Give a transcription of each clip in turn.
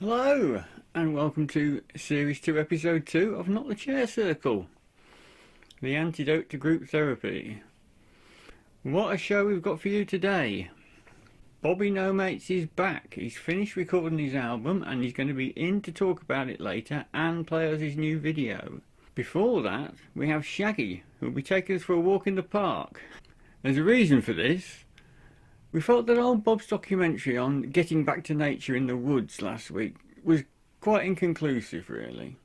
Hello and welcome to Series 2 Episode 2 of Not the Chair Circle, the antidote to group therapy. What a show we've got for you today. Bobby No Mates is back. He's finished recording his album and he's going to be in to talk about it later and play us his new video. Before that, we have Shaggy, who will be taking us for a walk in the park. There's a reason for this. We felt that old Bob's documentary on getting back to nature in the woods last week was quite inconclusive, really.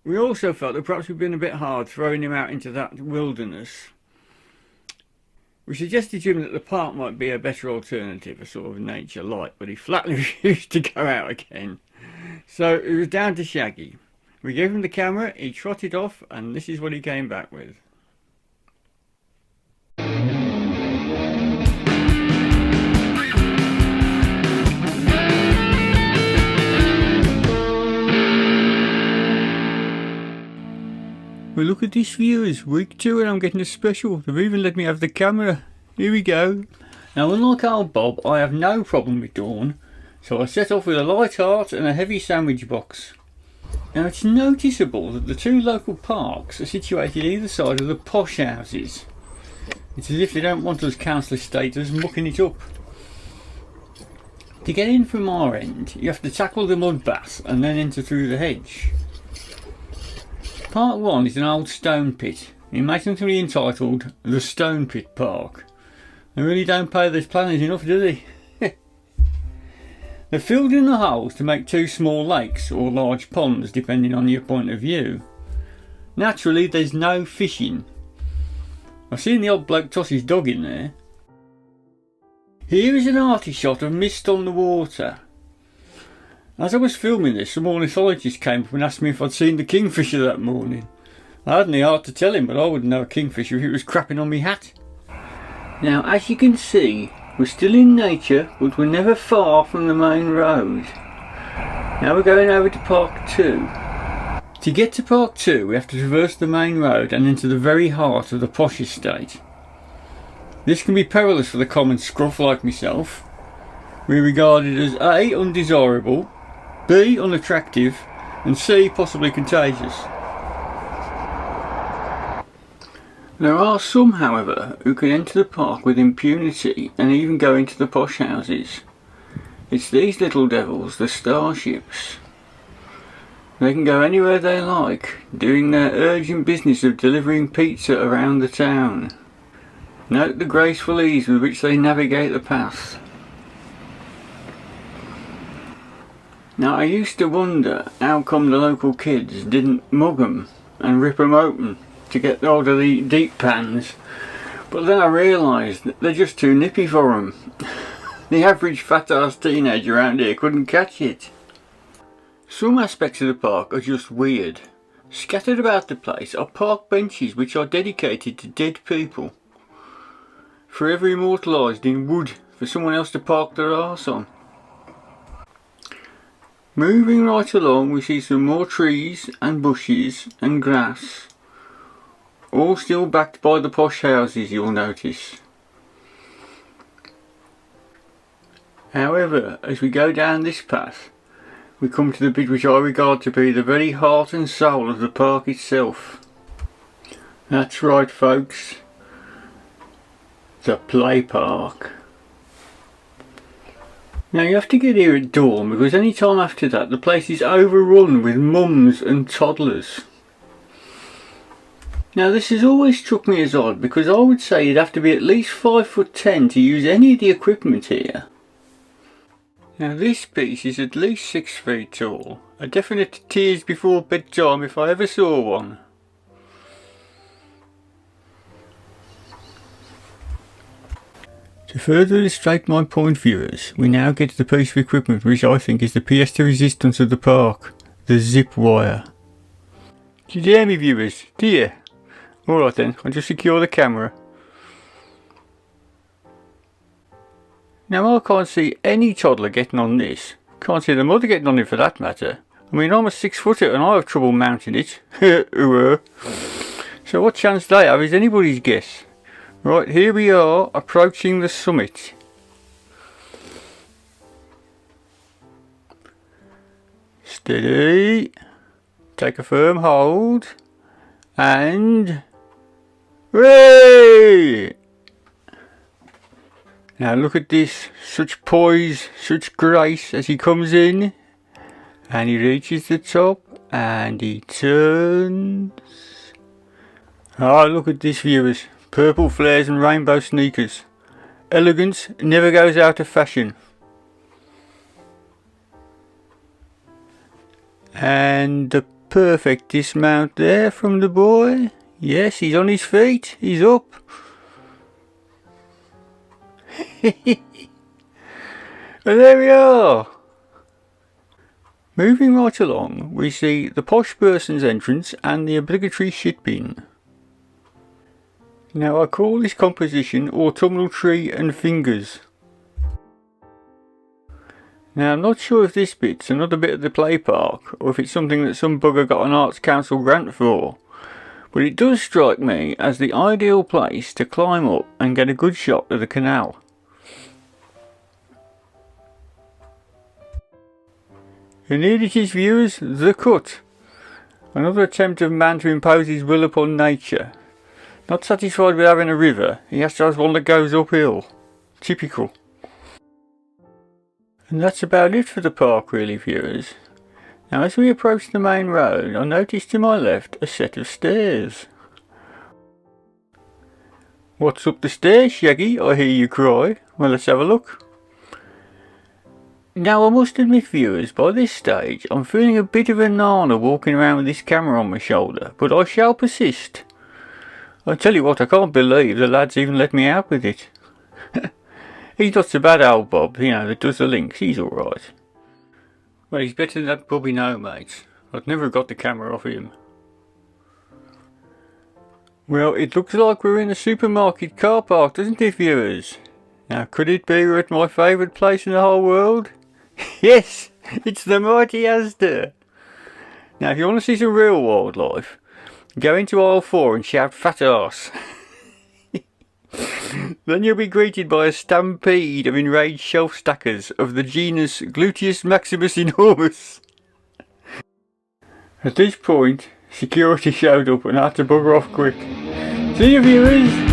We also felt that perhaps we'd been a bit hard throwing him out into that wilderness. We suggested to him that the park might be a better alternative, a sort of nature light, but he flatly refused to go out again. So it was down to Shaggy. We gave him the camera, he trotted off, and this is what he came back with. Well, look at this, viewers. Week 2 and I'm getting a special. They've even let me have the camera. Here we go. Now, unlike old Bob, I have no problem with dawn, so I set off with a light heart and a heavy sandwich box. Now, it's noticeable that the two local parks are situated either side of the posh houses. It's as if they don't want us council estaters mucking it up. To get in from our end, you have to tackle the mud bath and then enter through the hedge. Park 1 is an old stone pit. It makes them to be entitled the Stone Pit Park. They really don't pay those planners enough, do they? They're filled in the holes to make two small lakes or large ponds depending on your point of view. Naturally, there's no fishing. I've seen the odd bloke toss his dog in there. Here is an arty shot of mist on the water. As I was filming this, some ornithologist came up and asked me if I'd seen the kingfisher that morning. I hadn't the heart to tell him, but I wouldn't know a kingfisher if it was crapping on me hat. Now, as you can see, we're still in nature, but we're never far from the main road. Now we're going over to Park 2. To get to Park 2, we have to traverse the main road and into the very heart of the posh estate. This can be perilous for the common scruff like myself. We're regarded as A, undesirable, B, unattractive, and C, possibly contagious. There are some, however, who can enter the park with impunity and even go into the posh houses. It's these little devils, the starships. They can go anywhere they like, doing their urgent business of delivering pizza around the town. Note the graceful ease with which they navigate the path. Now, I used to wonder how come the local kids didn't mug 'em and rip 'em open to get hold of the deep pans, but then I realised that they're just too nippy for 'em. The average fat-ass teenager around here couldn't catch it. Some aspects of the park are just weird. Scattered about the place are park benches which are dedicated to dead people, forever immortalised in wood for someone else to park their arse on. Moving right along, we see some more trees and bushes and grass, all still backed by the posh houses, you'll notice. However, as we go down this path, we come to the bit which I regard to be the very heart and soul of the park itself. That's right, folks, the play park. Now, you have to get here at dawn because any time after that the place is overrun with mums and toddlers. Now, this has always struck me as odd because I would say you'd have to be at least 5'10" to use any of the equipment here. Now, this piece is at least 6 feet tall, a definite tears before bedtime if I ever saw one. To further illustrate my point, viewers, we now get to the piece of equipment which I think is the pièce de résistance of the park, the zip wire. Did you hear me, viewers? Do you? Alright then, I'll just secure the camera. Now, I can't see any toddler getting on this. Can't see the mother getting on it for that matter. I mean, I'm a 6-footer and I have trouble mounting it. So what chance they have is anybody's guess. Right, here we are, approaching the summit. Steady. Take a firm hold. And... Hooray! Now look at this. Such poise, such grace as he comes in. And he reaches the top. And he turns. Oh, look at this, viewers. Purple flares and rainbow sneakers. Elegance never goes out of fashion. And the perfect dismount there from the boy. Yes, he's on his feet. He's up. And there we are. Moving right along, we see the posh person's entrance and the obligatory shit bin. Now I call this composition Autumnal Tree and Fingers. Now I'm not sure if this bit's another bit of the play park or if it's something that some bugger got an Arts Council grant for, but it does strike me as the ideal place to climb up and get a good shot of the canal. And here it is, viewers, the cut. Another attempt of man to impose his will upon nature. Not satisfied with having a river, he has to have one that goes uphill. Typical. And that's about it for the park really, viewers. Now as we approach the main road, I notice to my left a set of stairs. What's up the stairs, Shaggy? I hear you cry. Well, let's have a look. Now I must admit, viewers, by this stage I'm feeling a bit of a nana walking around with this camera on my shoulder, but I shall persist. I tell you what, I can't believe the lads even let me out with it. He's not so bad, old Bob, you know, that does the links, he's alright. Well, he's better than that Bobby No, mates. I'd never got the camera off him. Well, it looks like we're in a supermarket car park, doesn't it, viewers? Now, could it be we're at my favourite place in the whole world? Yes, it's the mighty Asda. Now, if you want to see some real wildlife, go into aisle 4 and shout fat arse. Then you'll be greeted by a stampede of enraged shelf stackers of the genus Gluteus maximus enormous. At this point, security showed up and I had to bugger off quick. See you, viewers!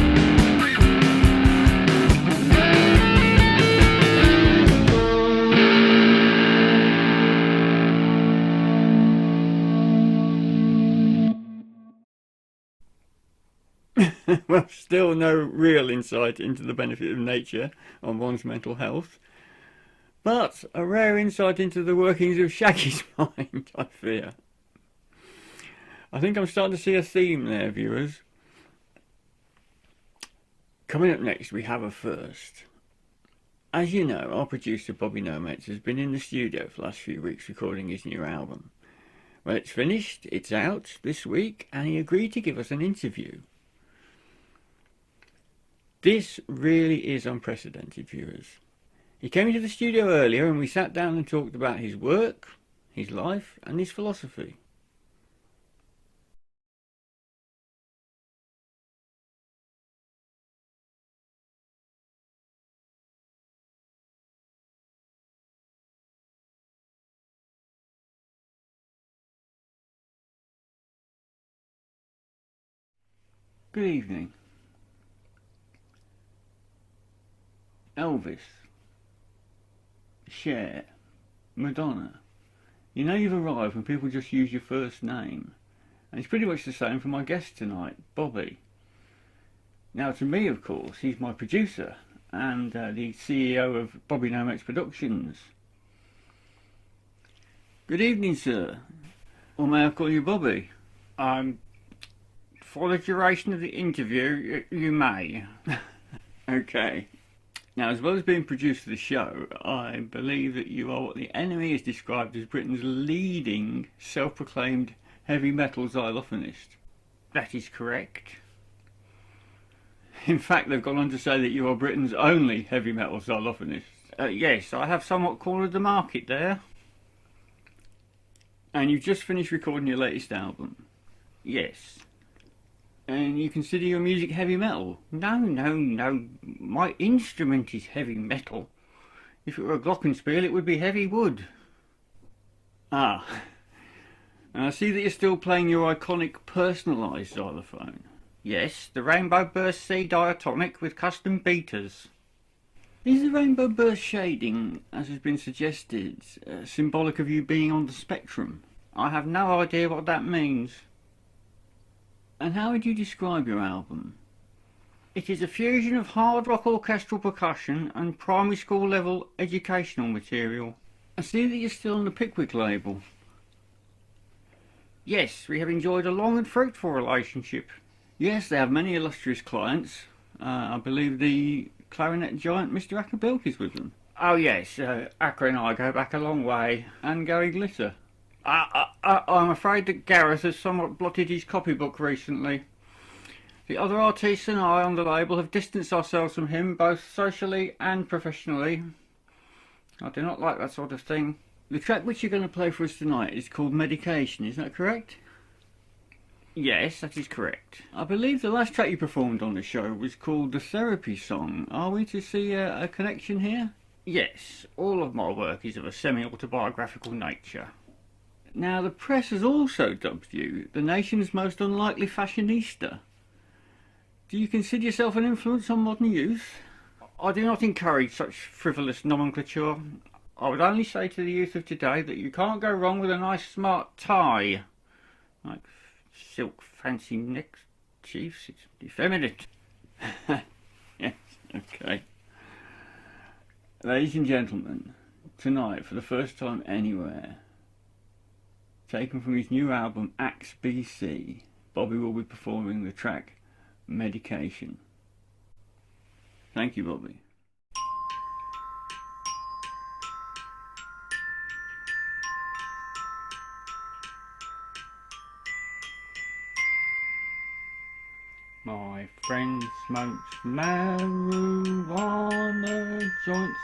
Well, still no real insight into the benefit of nature on one's mental health, but a rare insight into the workings of Shaggy's mind, I fear. I think I'm starting to see a theme there, viewers. Coming up next, we have a first. As you know, our producer Bobby Nomates has been in the studio for the last few weeks recording his new album. Well, it's finished, it's out this week, and he agreed to give us an interview. This really is unprecedented, viewers. He came into the studio earlier and we sat down and talked about his work, his life and his philosophy. Good evening. Elvis, Cher, Madonna. You know you've arrived when people just use your first name. And it's pretty much the same for my guest tonight, Bobby. Now to me, of course, he's my producer and the CEO of Bobby Nomates Productions. Good evening, sir. Or may I call you Bobby? For the duration of the interview, you may. Okay. Now, as well as being producer of the show, I believe that you are what the enemy has described as Britain's leading self-proclaimed heavy metal xylophonist. That is correct. In fact, they've gone on to say that you are Britain's only heavy metal xylophonist. Yes, I have somewhat cornered the market there. And you've just finished recording your latest album. Yes. And you consider your music heavy metal? No, no, no. My instrument is heavy metal. If it were a glockenspiel, it would be heavy wood. Ah, and I see that you're still playing your iconic personalised xylophone. Yes, the Rainbow Burst C diatonic with custom beaters. Is the Rainbow Burst shading, as has been suggested, symbolic of you being on the spectrum? I have no idea what that means. And how would you describe your album? It is a fusion of hard rock orchestral percussion and primary school level educational material. I see that you're still on the Pickwick label. Yes, we have enjoyed a long and fruitful relationship. Yes, they have many illustrious clients. I believe the clarinet giant Mr. Ackerbilk is with them. Oh yes, Acker and I go back a long way, and Gary Glitter. I'm afraid that Gareth has somewhat blotted his copybook recently. The other artists and I on the label have distanced ourselves from him both socially and professionally. I do not like that sort of thing. The track which you're going to play for us tonight is called Medication, is that correct? Yes, that is correct. I believe the last track you performed on the show was called The Therapy Song. Are we to see a connection here? Yes, all of my work is of a semi-autobiographical nature. Now, the press has also dubbed you the nation's most unlikely fashionista. Do you consider yourself an influence on modern youth? I do not encourage such frivolous nomenclature. I would only say to the youth of today that you can't go wrong with a nice smart tie. Like silk fancy neckerchiefs, it's effeminate. Yes, okay. Ladies and gentlemen, tonight, for the first time anywhere, taken from his new album Axe BC, Bobby will be performing the track Medication. Thank you, Bobby. My friend smokes marijuana joints.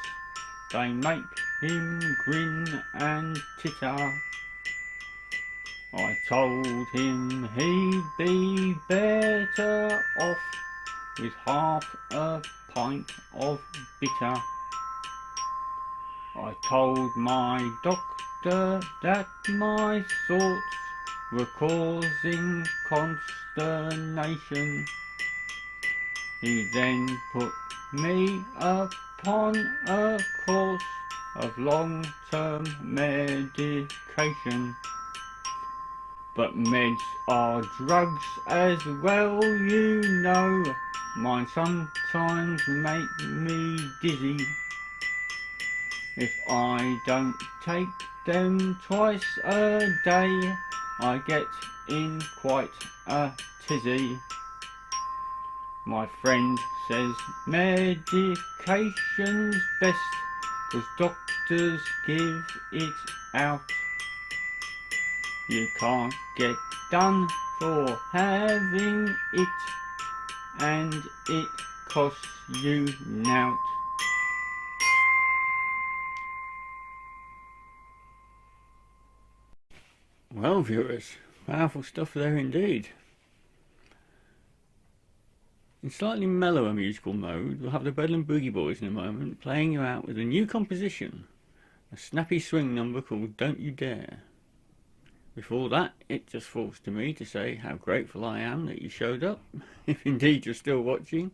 They make him grin and titter. I told him he'd be better off with half a pint of bitter. I told my doctor that my thoughts were causing consternation. He then put me upon a course of long-term medication. But meds are drugs as well, you know. Mine sometimes make me dizzy. If I don't take them twice a day, I get in quite a tizzy. My friend says medication's best, 'cause doctors give it out. You can't get done for having it, and it costs you nout. Well, viewers, powerful stuff there indeed. In slightly mellower musical mode, we'll have the Bedlam Boogie Boys in a moment, playing you out with a new composition, a snappy swing number called Don't You Dare. Before that, it just falls to me to say how grateful I am that you showed up, if indeed you're still watching,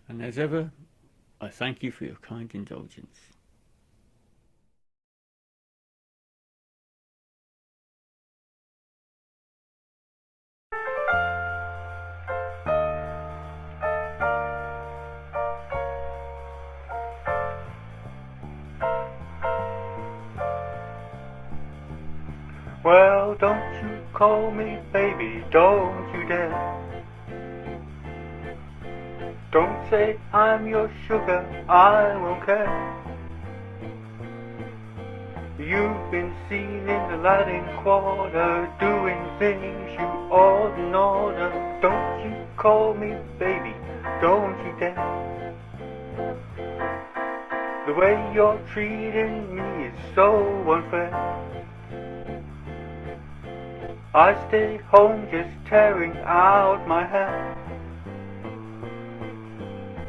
and as ever, I thank you for your kind indulgence. Well, don't you call me baby, don't you dare. Don't say I'm your sugar, I won't care. You've been seen in the Latin Quarter, doing things you oughtn't order. Don't you call me baby, don't you dare. The way you're treating me is so unfair. I stay home just tearing out my hair.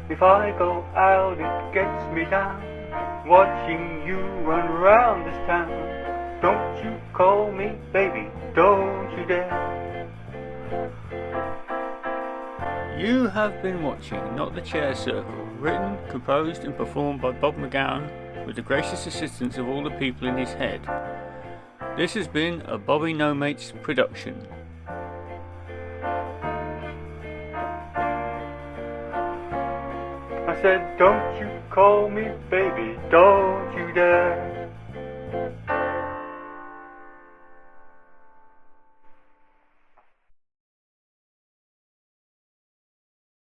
If I go out it gets me down, watching you run round this town. Don't you call me baby, don't you dare. You have been watching Not the Chair Circle, written, composed and performed by Bob McGowan with the gracious assistance of all the people in his head. This has been a Bobby No Mates production. I said, don't you call me baby, don't you dare.